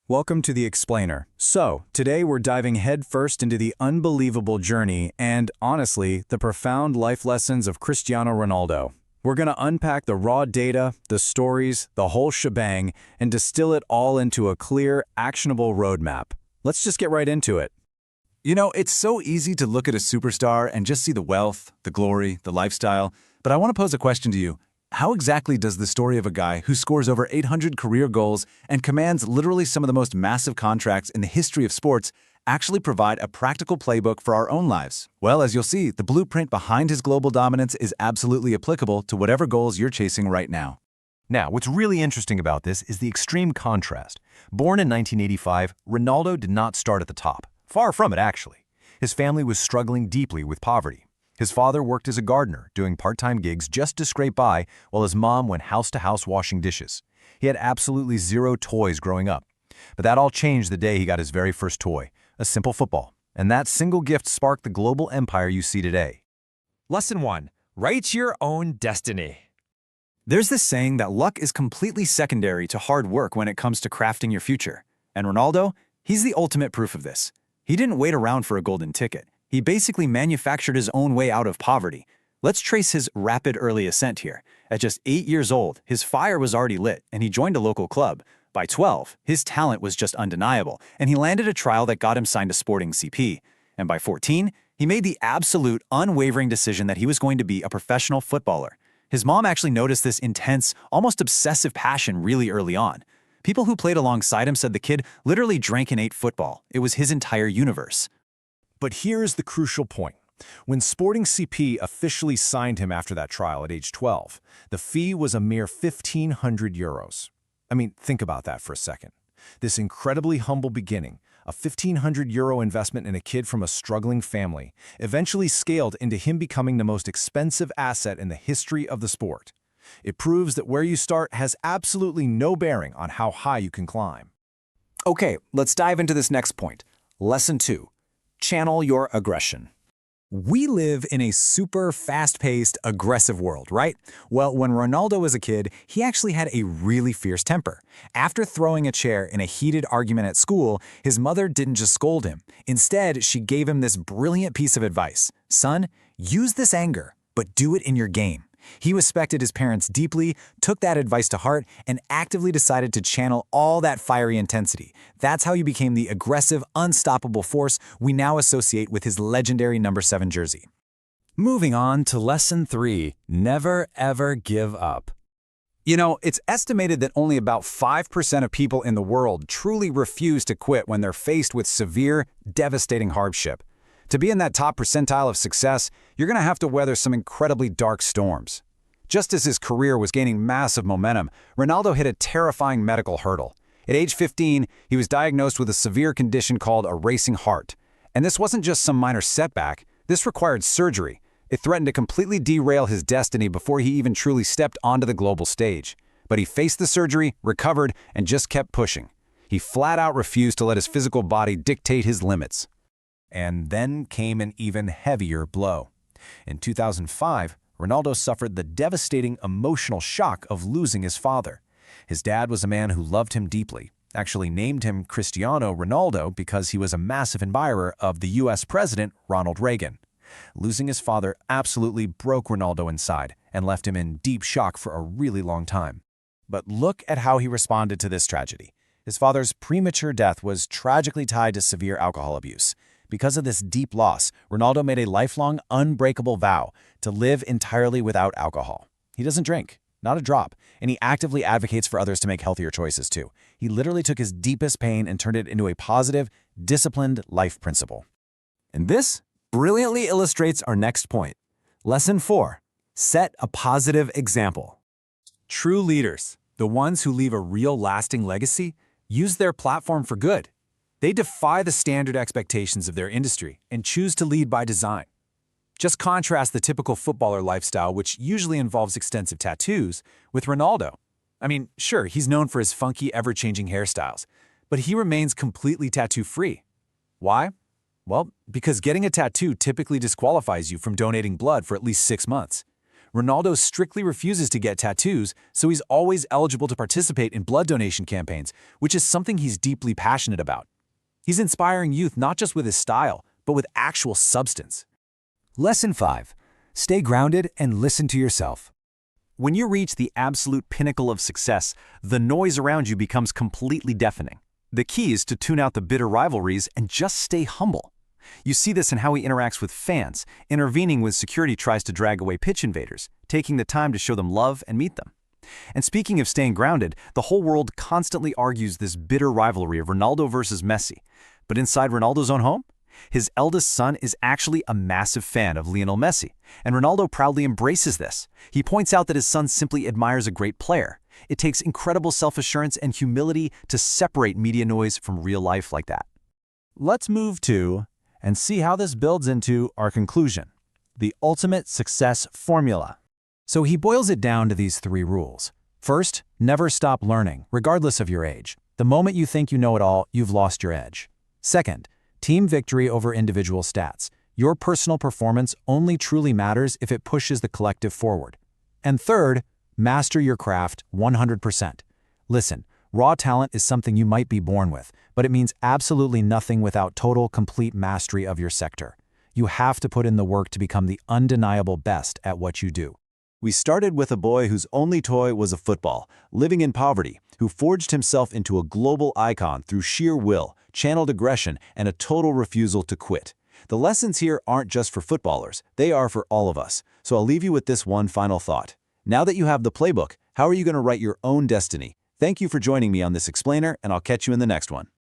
Welcome to The Explainer. So, today we're diving headfirst into the unbelievable journey and, honestly, the profound life lessons of Cristiano Ronaldo. We're going to unpack the raw data, the stories, the whole shebang, and distill it all into a clear, actionable roadmap. Let's just get right into it. You know, it's so easy to look at a superstar and just see the wealth, the glory, the lifestyle, but I want to pose a question to you. How exactly does the story of a guy who scores over 800 career goals and commands literally some of the most massive contracts in the history of sports actually provide a practical playbook for our own lives? Well, as you'll see, the blueprint behind his global dominance is absolutely applicable to whatever goals you're chasing right now. Now, what's really interesting about this is the extreme contrast. Born in 1985, Ronaldo did not start at the top. Far from it, actually. His family was struggling deeply with poverty. His father worked as a gardener, doing part-time gigs just to scrape by, while his mom went house to house washing dishes. He had absolutely zero toys growing up. But that all changed the day he got his very first toy, a simple football. And that single gift sparked the global empire you see today. Lesson 1. Write your own destiny. There's this saying that luck is completely secondary to hard work when it comes to crafting your future. And Ronaldo, he's the ultimate proof of this. He didn't wait around for a golden ticket. He basically manufactured his own way out of poverty. Let's trace his rapid early ascent here. At just 8 years old, his fire was already lit, and he joined a local club. By 12, his talent was just undeniable, and he landed a trial that got him signed to Sporting CP. And by 14, he made the absolute, unwavering decision that he was going to be a professional footballer. His mom actually noticed this intense, almost obsessive passion really early on. People who played alongside him said the kid literally drank and ate football. It was his entire universe. But here's the crucial point. When Sporting CP officially signed him after that trial at age 12, the fee was a mere 1,500 euros. I mean, think about that for a second. This incredibly humble beginning, a 1,500 euro investment in a kid from a struggling family, eventually scaled into him becoming the most expensive asset in the history of the sport. It proves that where you start has absolutely no bearing on how high you can climb. Okay, let's dive into this next point. Lesson 2. Channel your aggression. We live in a super fast-paced, aggressive world, right? Well, when Ronaldo was a kid, he actually had a really fierce temper. After throwing a chair in a heated argument at school, his mother didn't just scold him. Instead, she gave him this brilliant piece of advice. Son, use this anger, but do it in your game. He respected his parents deeply, took that advice to heart, and actively decided to channel all that fiery intensity. That's how he became the aggressive, unstoppable force we now associate with his legendary number 7 jersey. Moving on to Lesson 3, never ever give up. You know, it's estimated that only about 5% of people in the world truly refuse to quit when they're faced with severe, devastating hardship. To be in that top percentile of success, you're going to have to weather some incredibly dark storms. Just as his career was gaining massive momentum, Ronaldo hit a terrifying medical hurdle. At age 15, he was diagnosed with a severe condition called a racing heart. And this wasn't just some minor setback, this required surgery. It threatened to completely derail his destiny before he even truly stepped onto the global stage. But he faced the surgery, recovered, and just kept pushing. He flat out refused to let his physical body dictate his limits. And then came an even heavier blow. In 2005, Ronaldo suffered the devastating emotional shock of losing his father. His dad was a man who loved him deeply, actually named him Cristiano Ronaldo because he was a massive admirer of the US President Ronald Reagan. Losing his father absolutely broke Ronaldo inside and left him in deep shock for a really long time. But look at how he responded to this tragedy. His father's premature death was tragically tied to severe alcohol abuse. Because of this deep loss, Ronaldo made a lifelong, unbreakable vow to live entirely without alcohol. He doesn't drink, not a drop, and he actively advocates for others to make healthier choices too. He literally took his deepest pain and turned it into a positive, disciplined life principle. And this brilliantly illustrates our next point. Lesson 4. Set a positive example. True leaders, the ones who leave a real lasting legacy, use their platform for good. They defy the standard expectations of their industry and choose to lead by design. Just contrast the typical footballer lifestyle, which usually involves extensive tattoos, with Ronaldo. I mean, sure, he's known for his funky, ever-changing hairstyles, but he remains completely tattoo-free. Why? Well, because getting a tattoo typically disqualifies you from donating blood for at least 6 months. Ronaldo strictly refuses to get tattoos, so he's always eligible to participate in blood donation campaigns, which is something he's deeply passionate about. He's inspiring youth not just with his style, but with actual substance. Lesson 5. Stay grounded and listen to yourself. When you reach the absolute pinnacle of success, the noise around you becomes completely deafening. The key is to tune out the bitter rivalries and just stay humble. You see this in how he interacts with fans, intervening when security tries to drag away pitch invaders, taking the time to show them love and meet them. And speaking of staying grounded, the whole world constantly argues this bitter rivalry of Ronaldo versus Messi. But inside Ronaldo's own home, his eldest son is actually a massive fan of Lionel Messi, and Ronaldo proudly embraces this. He points out that his son simply admires a great player. It takes incredible self-assurance and humility to separate media noise from real life like that. Let's move to and see how this builds into our conclusion, the ultimate success formula. So he boils it down to these 3 rules. First, never stop learning, regardless of your age. The moment you think you know it all, you've lost your edge. Second, team victory over individual stats. Your personal performance only truly matters if it pushes the collective forward. And third, master your craft 100%. Listen, raw talent is something you might be born with, but it means absolutely nothing without total, complete mastery of your sector. You have to put in the work to become the undeniable best at what you do. We started with a boy whose only toy was a football, living in poverty, who forged himself into a global icon through sheer will, channeled aggression, and a total refusal to quit. The lessons here aren't just for footballers, they are for all of us. So I'll leave you with this one final thought. Now that you have the playbook, how are you going to write your own destiny? Thank you for joining me on this explainer, and I'll catch you in the next one.